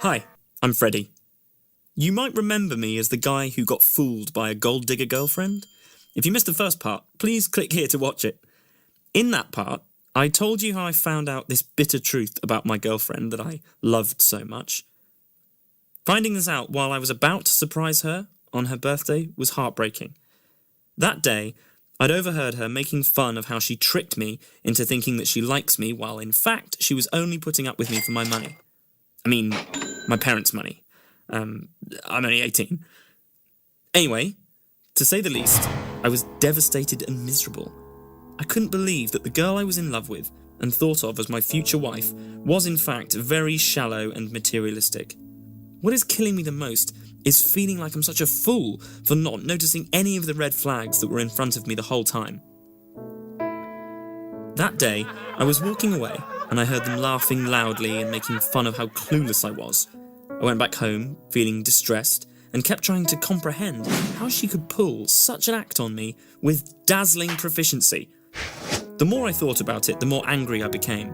Hi, I'm Freddie. You might remember me as the guy who got fooled by a gold digger girlfriend. If you missed the first part, please click here to watch it. In that part, I told you how I found out this bitter truth about my girlfriend that I loved so much. Finding this out while I was about to surprise her on her birthday was heartbreaking. That day, I'd overheard her making fun of how she tricked me into thinking that she likes me while in fact she was only putting up with me for my money. I mean, my parents' money. I'm only 18. Anyway, to say the least, I was devastated and miserable. I couldn't believe that the girl I was in love with and thought of as my future wife was in fact very shallow and materialistic. What is killing me the most is feeling like I'm such a fool for not noticing any of the red flags that were in front of me the whole time. That day, I was walking away and I heard them laughing loudly and making fun of how clueless I was. I went back home, feeling distressed, and kept trying to comprehend how she could pull such an act on me with dazzling proficiency. The more I thought about it, the more angry I became.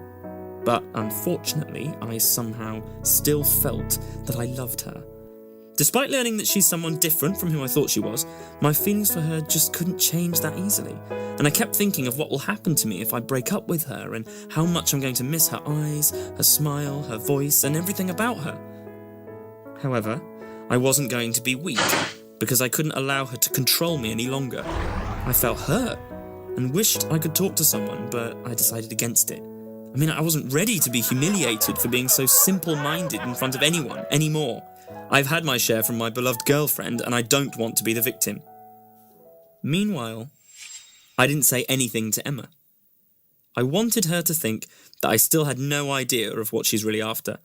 But unfortunately, I somehow still felt that I loved her. Despite learning that she's someone different from who I thought she was, my feelings for her just couldn't change that easily. And I kept thinking of what will happen to me if I break up with her and how much I'm going to miss her eyes, her smile, her voice, and everything about her. However, I wasn't going to be weak because I couldn't allow her to control me any longer. I felt hurt and wished I could talk to someone, but I decided against it. I mean, I wasn't ready to be humiliated for being so simple-minded in front of anyone anymore. I've had my share from my beloved girlfriend, and I don't want to be the victim. Meanwhile, I didn't say anything to Emma. I wanted her to think that I still had no idea of what she's really after.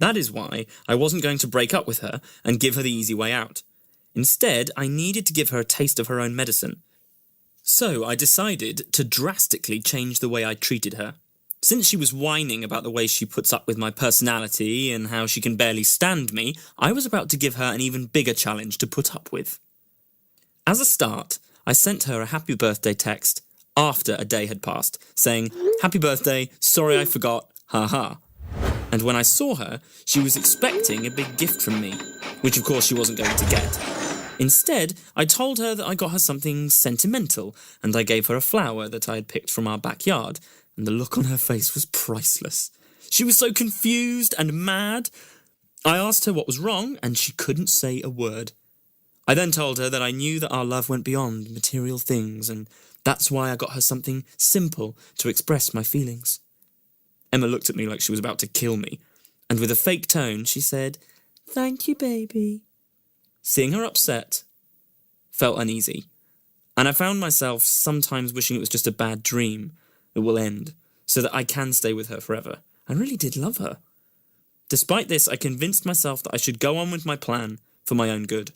That is why I wasn't going to break up with her and give her the easy way out. Instead, I needed to give her a taste of her own medicine. So I decided to drastically change the way I treated her. Since she was whining about the way she puts up with my personality and how she can barely stand me, I was about to give her an even bigger challenge to put up with. As a start, I sent her a happy birthday text after a day had passed, saying, "Happy birthday, sorry I forgot, haha." And when I saw her, she was expecting a big gift from me, which of course she wasn't going to get. Instead, I told her that I got her something sentimental, and I gave her a flower that I had picked from our backyard, and the look on her face was priceless. She was so confused and mad. I asked her what was wrong, and she couldn't say a word. I then told her that I knew that our love went beyond material things, and that's why I got her something simple to express my feelings. Emma looked at me like she was about to kill me, and with a fake tone, she said, "Thank you, baby." Seeing her upset felt uneasy, and I found myself sometimes wishing it was just a bad dream that will end, so that I can stay with her forever. I really did love her. Despite this, I convinced myself that I should go on with my plan for my own good.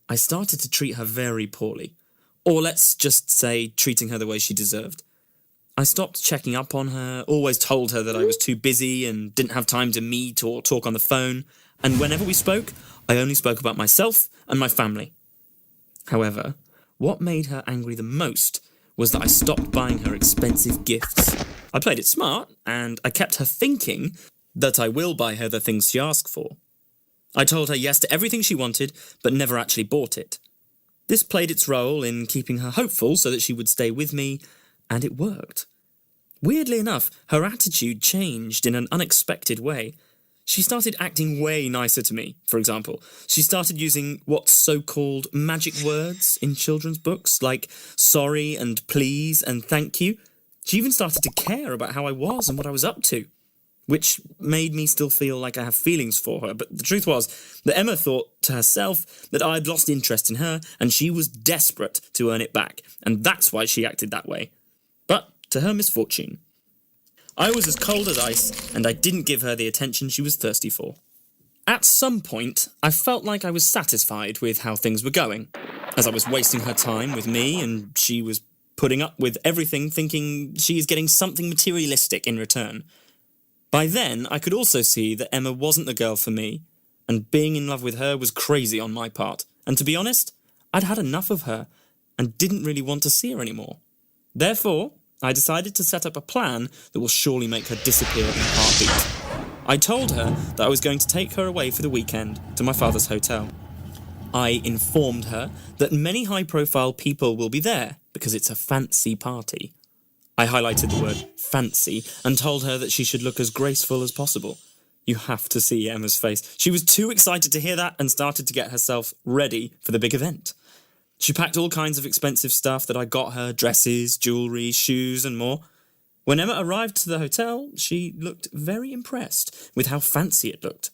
I started to treat her very poorly, or let's just say treating her the way she deserved. I stopped checking up on her, always told her that I was too busy and didn't have time to meet or talk on the phone, and whenever we spoke, I only spoke about myself and my family. However, what made her angry the most was that I stopped buying her expensive gifts. I played it smart, and I kept her thinking that I will buy her the things she asked for. I told her yes to everything she wanted, but never actually bought it. This played its role in keeping her hopeful so that she would stay with me, and it worked. Weirdly enough, her attitude changed in an unexpected way. She started acting way nicer to me, for example. She started using what's so-called magic words in children's books, like sorry and please and thank you. She even started to care about how I was and what I was up to, which made me still feel like I have feelings for her. But the truth was that Emma thought to herself that I'd lost interest in her and she was desperate to earn it back, and that's why she acted that way. But to her misfortune, I was as cold as ice, and I didn't give her the attention she was thirsty for. At some point, I felt like I was satisfied with how things were going, as I was wasting her time with me, and she was putting up with everything thinking she is getting something materialistic in return. By then, I could also see that Emma wasn't the girl for me, and being in love with her was crazy on my part, and to be honest, I'd had enough of her, and didn't really want to see her anymore. Therefore, I decided to set up a plan that will surely make her disappear in a heartbeat. I told her that I was going to take her away for the weekend to my father's hotel. I informed her that many high-profile people will be there because it's a fancy party. I highlighted the word fancy and told her that she should look as graceful as possible. You have to see Emma's face. She was too excited to hear that and started to get herself ready for the big event. She packed all kinds of expensive stuff that I got her, dresses, jewellery, shoes and more. When Emma arrived to the hotel, she looked very impressed with how fancy it looked.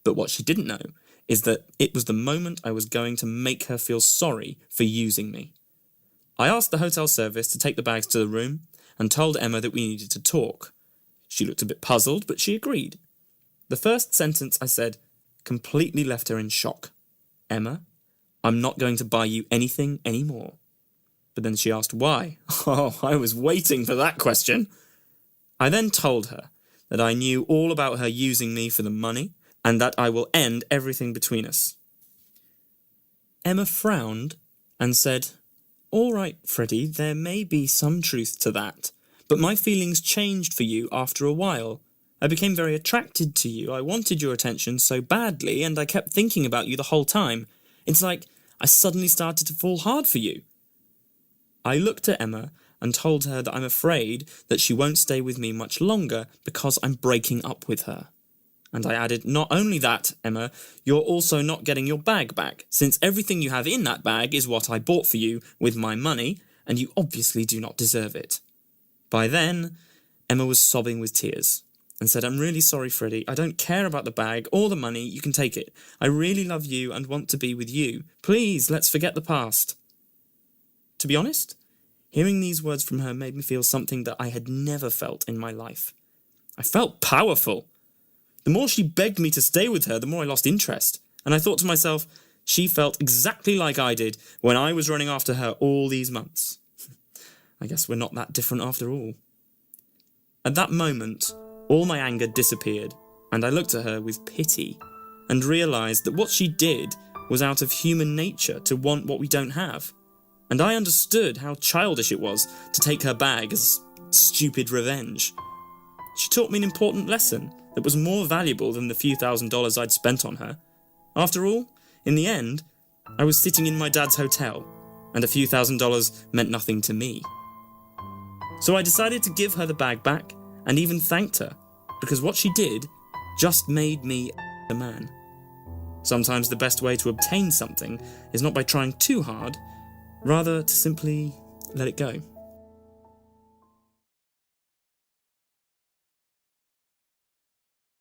But what she didn't know is that it was the moment I was going to make her feel sorry for using me. I asked the hotel service to take the bags to the room and told Emma that we needed to talk. She looked a bit puzzled, but she agreed. The first sentence I said completely left her in shock. "Emma, I'm not going to buy you anything anymore." But then she asked why. Oh, I was waiting for that question. I then told her that I knew all about her using me for the money and that I will end everything between us. Emma frowned and said, "All right, Freddie, there may be some truth to that, but my feelings changed for you after a while. I became very attracted to you. I wanted your attention so badly, and I kept thinking about you the whole time. It's like I suddenly started to fall hard for you." I looked at Emma and told her that I'm afraid that she won't stay with me much longer because I'm breaking up with her. And I added, "Not only that, Emma, you're also not getting your bag back, since everything you have in that bag is what I bought for you with my money, and you obviously do not deserve it." By then, Emma was sobbing with tears and said, "I'm really sorry, Freddie. I don't care about the bag or the money. You can take it. I really love you and want to be with you. Please, let's forget the past." To be honest, hearing these words from her made me feel something that I had never felt in my life. I felt powerful. The more she begged me to stay with her, the more I lost interest. And I thought to myself, she felt exactly like I did when I was running after her all these months. I guess we're not that different after all. At that moment, all my anger disappeared, and I looked at her with pity and realised that what she did was out of human nature to want what we don't have. And I understood how childish it was to take her bag as stupid revenge. She taught me an important lesson that was more valuable than the few $1,000s I'd spent on her. After all, in the end, I was sitting in my dad's hotel, and a few $1,000s meant nothing to me. So I decided to give her the bag back and even thanked her, because what she did just made me a man. Sometimes the best way to obtain something is not by trying too hard, rather to simply let it go.